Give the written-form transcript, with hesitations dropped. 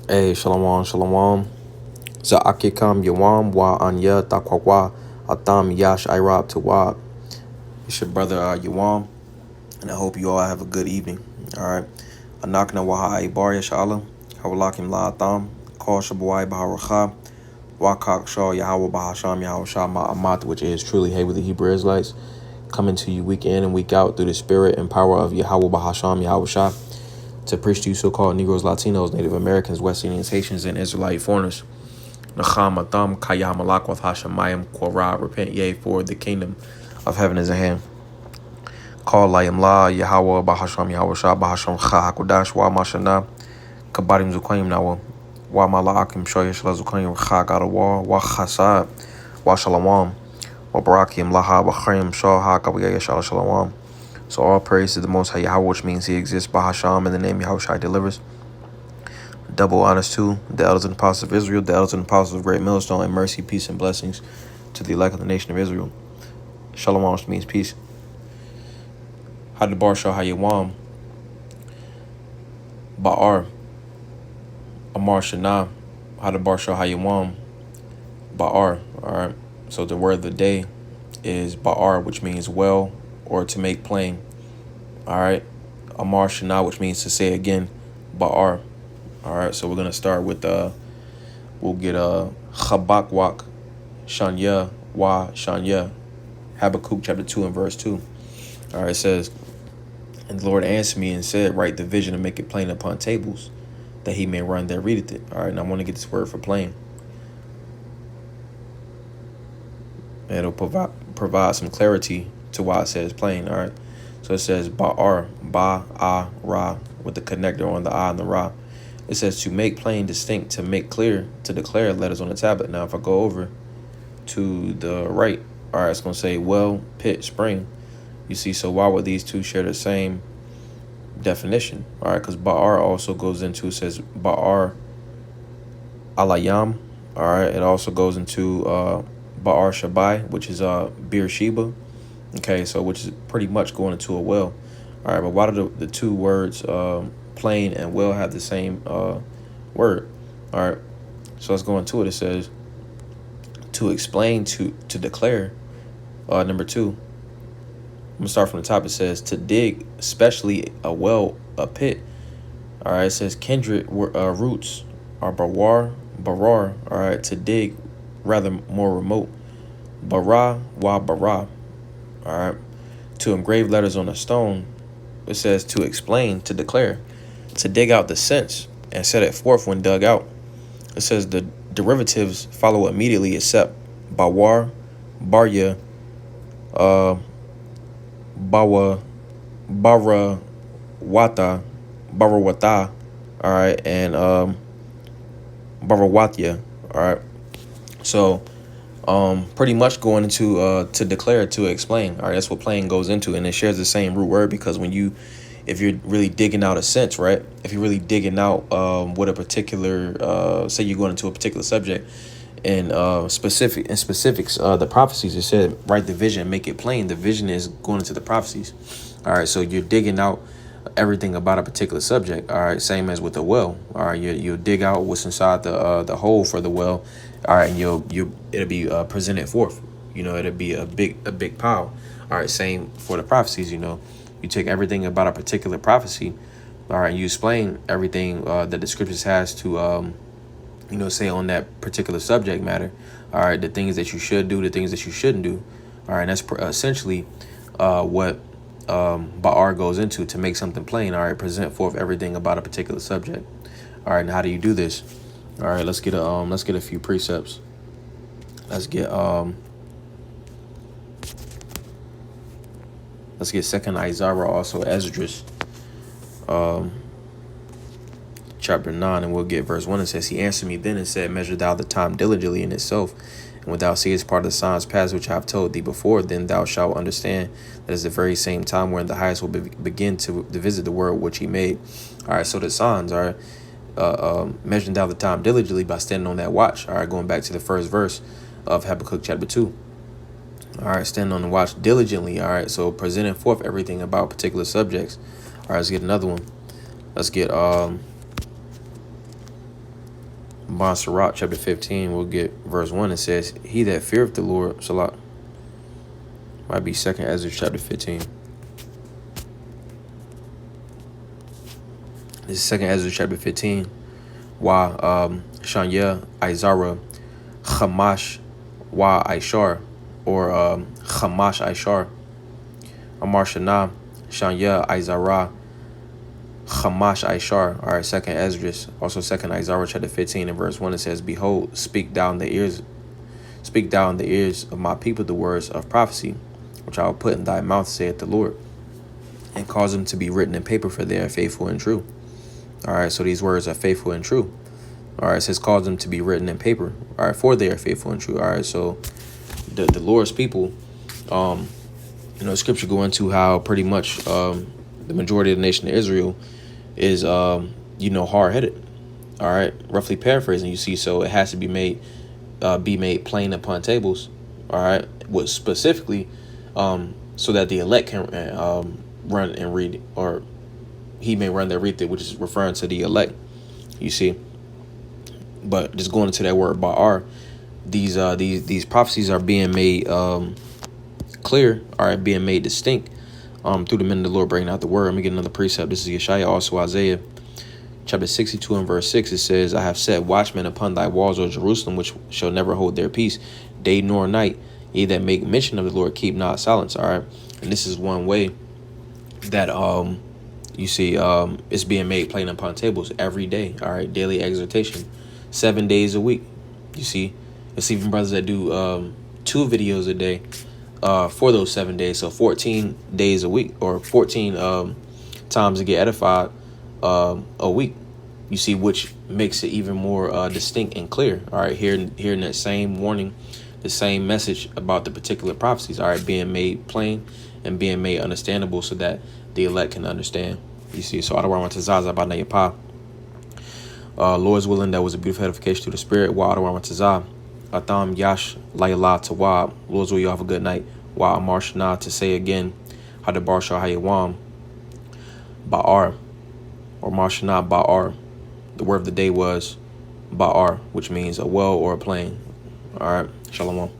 Hey, shalom, shalom. Za'akikam yawam wa anya takwawa atam yash irab tawab. It's your brother Yawam, and I hope you all have a good evening. All right. Anakna wa HaDabar yashala. Hawalakim la atam. Call shabuai baharacha. Wakak shaw Yahweh bahasham Yahweh shama amat, which is truly hey with the Hebrew Israelites, coming to you week in and week out through the spirit and power of Yahweh bahasham Yahweh Shah, to preach to you so-called Negroes, Latinos, Native Americans, West Indians, Haitians, and Israelite foreigners. Nacham Atam Kayam Alakwath Hashemayim Korah, repent ye, for the kingdom of heaven is at hand. Call Layim La Yahweh Bahasham Yahweh Shah Bahasham Cha Hakodash Wa Mashana Kabadim Zukayim Nawa Wa Malaakim Shoya Shala Zukayim Cha Gadawa Wa Chasad Wa Shalawam Wa Barakim Laha Bachayim Shah Ha Kabiyah Shala Shalawam. So all praise to the Most High Yahweh, which means He exists. Bahasham, in the name Yahweh Shai delivers. Double honors to the elders and apostles of Israel, the elders and apostles of Great Millstone, and mercy, peace, and blessings to the elect of the nation of Israel. Shalom, which means peace. HaDabar Shal HaYawam, BaAhr, Amar Shana, HaDabar Shal HaYawam, BaAhr. All right. So the word of the day is BaAhr, which means well or to make plain. All right. Amar Shana, which means to say again, BaAhr. All right, so we're going to start with, we'll get Chabakwak Shanya Wa Shanya, Habakkuk chapter 2 and verse 2. All right, it says, and the Lord answered me and said, write the vision and make it plain upon tables, that he may run that readeth it. All right, and I want to get this word for plain. And it'll provide some clarity to why it says plain. All right, so it says BaAhr, Ba-A-Ra, with the connector on the I and the Ra. It says to make plain, distinct, to make clear, to declare letters on the tablet. Now, if I go over to the right, all right, it's going to say well, pit, spring. You see, so why would these two share the same definition? All right, because BaAhr also goes into, it says BaAhr alayam. All right, it also goes into BaAhr Shabai, which is Beersheba. Okay, so which is pretty much going into a well. All right, but why do the two words plain and well have the same word? All right, so let's go into it. It says to explain, to declare. Number two, I'm gonna start from the top. It says to dig, especially a well, a pit. All right, it says kindred roots are BaAhr. All right, to dig, rather more remote. Bara wa bara. All right, to engrave letters on a stone. It says to explain, to declare, to dig out the sense and set it forth when dug out. It says the derivatives follow immediately except BaAhr, Barya, Bawa, Barawata, Barawata, all right, and Barawatya, all right. So pretty much going into to declare, to explain. All right, that's what plain goes into, and it shares the same root word, because when you, if you're really digging out a sense, right? If you're really digging out what a particular, say you're going into a particular subject, and specifics, the prophecies, it said write the vision, make it plain. The vision is going into the prophecies. All right, so you're digging out everything about a particular subject. All right, same as with the well. All right, you'll dig out what's inside the hole for the well. All right, and it'll be presented forth. You know, it'll be a big pile. All right, same for the prophecies. You know, you take everything about a particular prophecy. All right, and you explain everything that the scriptures has to say on that particular subject matter. All right, the things that you should do, the things that you shouldn't do. All right, and that's essentially what BaAhr goes into, to make something plain. All right, present forth everything about a particular subject. All right, and how do you do this? All right, let's get a few precepts. Let's get Second Isaiah, also Esdras, chapter 9, and we'll get verse 1. It says, he answered me then and said, measure thou the time diligently in itself, and when thou seest part of the signs past which I have told thee before, then thou shalt understand that is the very same time wherein the highest will begin to visit the world which he made. All right, so the signs are measuring thou the time diligently by standing on that watch. All right, going back to the first verse of Habakkuk chapter 2. All right, standing on the watch diligently. All right, so presenting forth everything about particular subjects. All right, let's get another one. Let's get BaAhr chapter 15, we'll get verse 1. It says, he that feareth the Lord, Salah, might be 2nd Ezra chapter 15. This is 2nd Ezra chapter 15. Wa Shanya Izara Chamash Wa Ishar, or Chamash Ishar. Amar Shana Shanya Izara Chamash Ishar. All right, 2nd Esdras, also 2nd Izara chapter 15 and verse 1. It says, behold, speak thou in the ears of my people the words of prophecy, which I will put in thy mouth, saith the Lord, and cause them to be written in paper, for they are faithful and true. All right, so these words are faithful and true. All right, it says cause them to be written in paper. All right, for they are faithful and true. All right, so the Lord's people, scripture go into how pretty much the majority of the nation of Israel is, hard-headed. All right, roughly paraphrasing, you see, so it has to be made plain upon tables. All right, what specifically, so that the elect can run and read it, or he may run there, read it, which is referring to the elect, you see. But just going into that word BaAhr, these prophecies are being made clear, are being made distinct through the men of the Lord bringing out the word. Let me get another precept. This is Yeshaya, also Isaiah chapter 62 and verse 6. It says, I have set watchmen upon thy walls, O Jerusalem, which shall never hold their peace, day nor night. Ye that make mention of the Lord, keep not silence. All right, and this is one way that you see it's being made plain upon tables every day. All right, daily exhortation, 7 days a week. You see, it's even brothers that do 2 videos a day for those 7 days, so 14 days a week, or 14 times to get edified a week. You see, which makes it even more distinct and clear. All right, hearing that same warning, the same message about the particular prophecies, all right, being made plain and being made understandable, so that the elect can understand. You see, so HaDabar Tazah Zabana Yapa. Lord's willing, that was a beautiful edification to the spirit. Wa HaDabar Tazah Atham Yash Layla Tawab. Lord's will, you have a good night. Wa Amar Shana, to say again, HaDabar Shal HaYawam BaAhr, or Marshana BaAhr. The word of the day was BaAhr, which means a well or a plain. All right, Shalom.